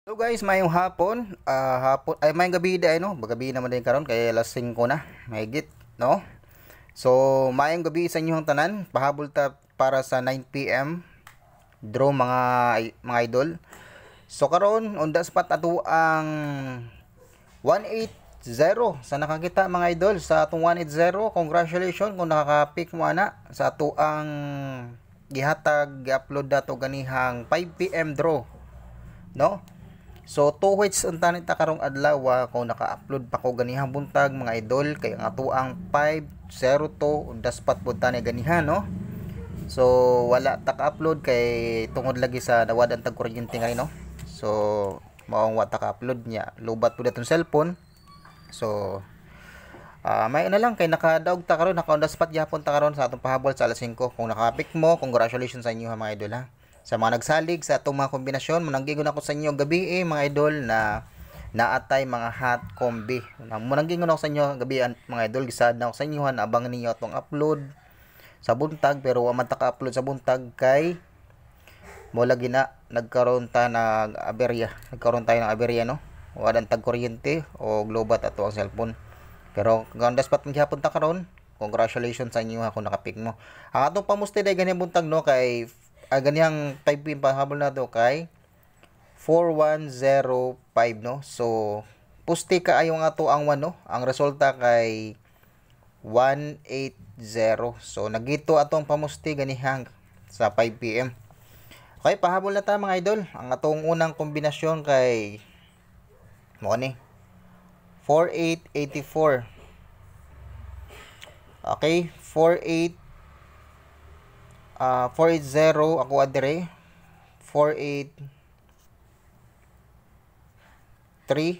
So guys, mayong hapon, hapon ay mayong gabi day no, gabi naman din karon kay alas 5 na, mahigit, no? So, mayong gabi sa inyong tanan, pahabol ta para sa 9 PM draw mga idol. So karon on the spot ato ang 180 sa nakakita mga idol sa atong 180. Congratulations kung nakaka-pick mo ana sa ato ang gihatag gi-upload dato ganihang 5 PM draw, no? So 2 weeks unta ta karong adlaw kung naka-upload pa ko ganihang buntag mga idol kay ang ato ang 502 on the spot punta ni ganihan, no? So wala ta ka-upload kay tungod lagi sa nawadan tag kuryente nga no. So maong wa ta ka-upload niya lubat pud atong cellphone. So may na lang kay nakadaog ta karon, naka on the spot gyapon ta karon sa atong pahabol sa alas 5. Kung naka-pick mo, congratulations sa inyo ha mga idol ha. Sa mga nagsalig sa atong mga kombinasyon, mananggigon ako sa inyo gabi mga idol na naatay mga hot combi. Mananggigon ako sa inyo gabi mga idol, gisad na ako sa inyo na abangan ninyo atong upload sa buntag, pero wa man ta ka-upload sa buntag kay mo lagi na nagkaroon tayo ng aberya no. Wadan tag kuryente o lobat ato ang cellphone. Pero kung daspat man gyapon ta karon, congratulations sa inyo ha kung naka-pick mo. Ang atong pamusti day ganyan buntag no kay ganiyang 5 pin pahabol na to kay 4105 no. So pusti ka ayo nga to ang 1 no. Ang resulta kay 180. So nagito atong pamusti ganihang sa 5 PM. Okay, pahabol na ta mga idol. Ang atong unang kombinasyon kay mo ni 4884. Okay, 480 ako adire 483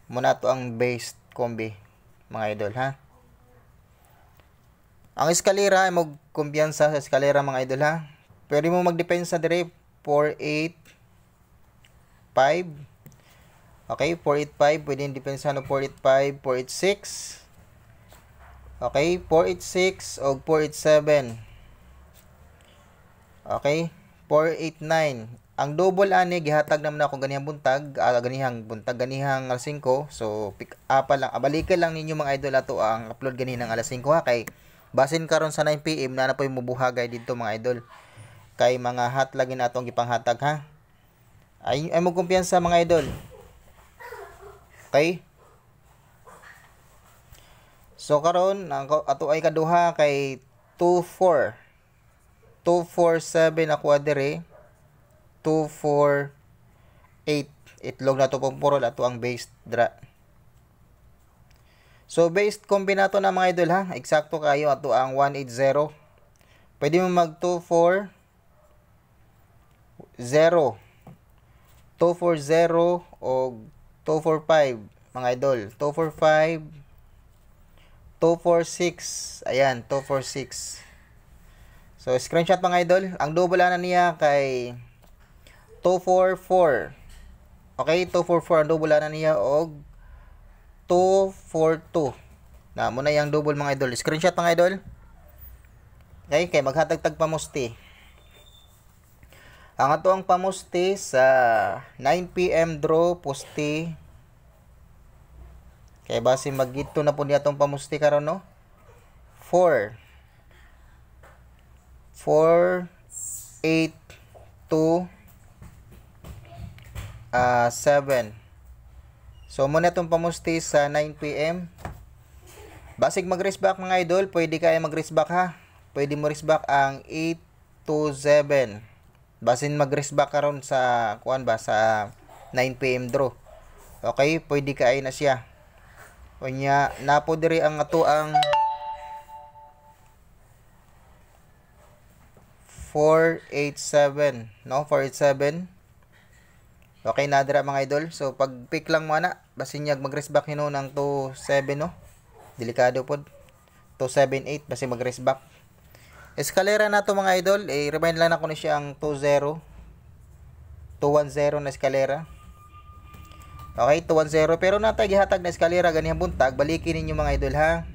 muna to ang base combi mga idol ha. Ang eskalera ay magkumbiyansa sa eskalera mga idol ha. Pwede mo magdepensa dire 485. Okay, 485 pwede depensa no 485, 486. Okay, 486 o 487. Okay, 489. Ang double ani gihatag naman ako ganihang buntag, ganihang alas 5. So pick up lang, abalikan lang ninyo mga idol ato ang upload ganihang alas 5 ha kay basin karon sa 9 PM na poy mubuhagay dito mga idol. Kay mga hot lagi na atong gipanghatag ha. Ay mo kumpiyansa mga idol. Okay? So karon ang ato ay kaduha kay 247 ako adire 248 itlog na to puro ato ang based dra. So based kombinato na mga idol ha, eksakto kayo ato ang 180. Pwede mo mag 240 240 o 245 mga idol. 245 246. Ayan, 246. So, screenshot mga idol. Ang double na niya kay 244. Okay, 244 ang double na niya og 242. Na muna yung double mga idol. Screenshot mga idol. Okay, kay maghatag-tag pamusti. Ang ato ang pamusti sa 9 PM draw pusti. Kaya base magito na po niya itong pamusti karon no? 4 8 2 7. So muna itong pamusti sa 9 PM. Basig mag-race back mga idol, pwede kaya mag-race back ha. Pwede mo race back ang 8 to 7. Basin mag-race back karon sa kuan ba sa 9 PM draw. Okay, pwede kaya na siya. Unya napo diri ang ato ang 487 no 487. Okay na dira mga idol. So pag pick lang mo na basin niya mag-race back hino ng 27 no. Delikado pod 278 basin mag-race back. Eskalera na to mga idol, remind lang ako ni siya ang 20 210 na eskalera. Okay, 210 pero natay gihatag na eskalera ganihang buntag, balikin ninyo mga idol ha.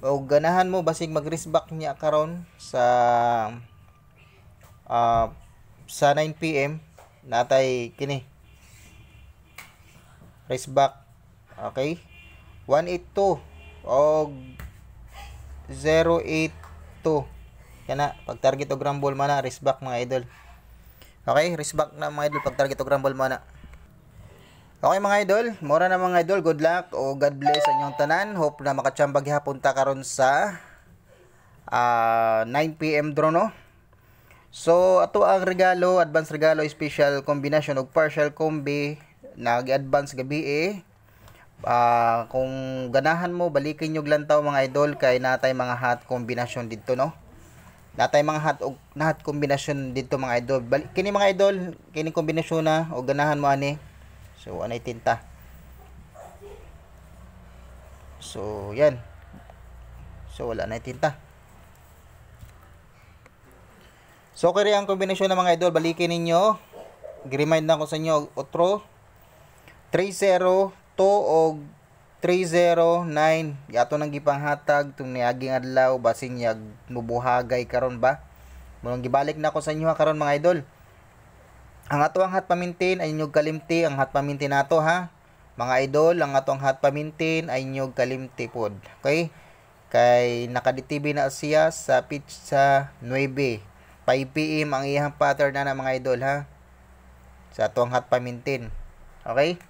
O ganahan mo basig mag-race back niya karon sa 9 PM natay kini race back. Okay? 182 og 082. Kana pag target og rumble man na race back mga idol. Okay, race back na mga idol pag target og rumble man na. Okay mga idol, mura na mga idol, good luck o God bless sa inyong tanan. Hope na makachambag hapon ta karon sa 9 PM draw no. So ato ang regalo, advance regalo, special combination og partial combi nag-advance gabi kung ganahan mo balikin yung lantaw mga idol kay natay mga hot kombinasyon dito no. Natay mga hot kombinasyon dito mga idol. Kini mga idol, kini kombinasyon na o ganahan mo ani. So, anay tinta. So, yan. So, wala na tinta. So, kaya ang kombinasyon ng mga idol, balikin ninyo. Gi-remind na ko sa inyo, otro. 302 o 309. Yato nang gipanghatag, itong niaging adlaw, basin yag mubuhagay karon ba? Munang gibalik na ko sa inyo karon mga idol. Ang ato ang hot pamintin ay inyog kalimti ang hot pamintin nato ha. Mga idol, ang ato ang hot pamintin ay inyog kalimti pod. Okay? Kay nakaditibi na siya sa pitch sa 9. 5 PM ang iyang pattern na mga idol ha. Sa ato ang hot pamintin. Okay?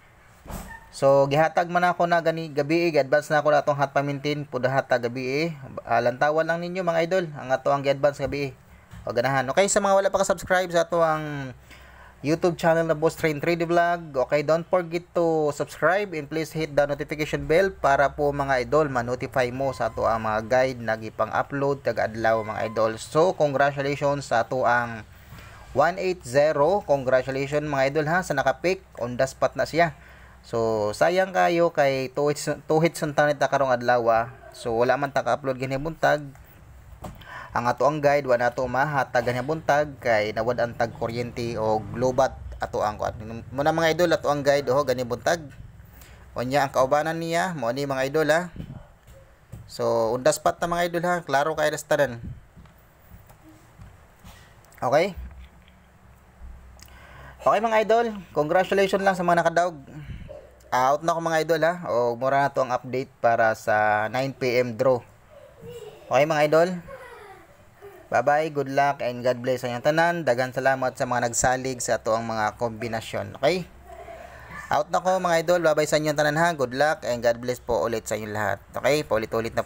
So gihatag man ako na gani gabi advance na ako na atong hot pamintin pud hatag gabi lantawan lang ninyo mga idol ang ato ang gi-advance gabi. O ganahan. Okay, sa mga wala pa ka-subscribe sa ato ang YouTube channel na Boss Train 3D Vlog. Okay, don't forget to subscribe and please hit the notification bell para po mga idol ma-notify mo sa ato ang mga guide na gipang-upload kag adlaw mga idol. So, congratulations sa ato ang 180. Congratulations mga idol ha sa naka-pick on the spot na siya. So, sayang kayo kay two hits on tanit karong adlaw. So, wala man ta ka-upload gani buntag. Ang ato ang guide wala nato mahatag nga buntag kay nawad ang tag kuryente o globat ato ang kuan. Muna mga idol ato ang guide gani buntag. Unya ang kaubanan niya mo ni mga idol ha. So on the spot na mga idol ha, klaro kay restaurant. Okay? Okay mga idol, congratulations lang sa mga nakadaog. Out na ko mga idol ha. O mura na to ang update para sa 9 PM draw. Okay mga idol? Bye-bye, good luck, and God bless sa inyong tanan. Dagan salamat sa mga nagsalig sa ato ang mga kombinasyon. Okay? Out na ko mga idol. Bye-bye sa inyong tanan ha. Good luck, and God bless po ulit sa inyong lahat. Okay? Paulit-ulit na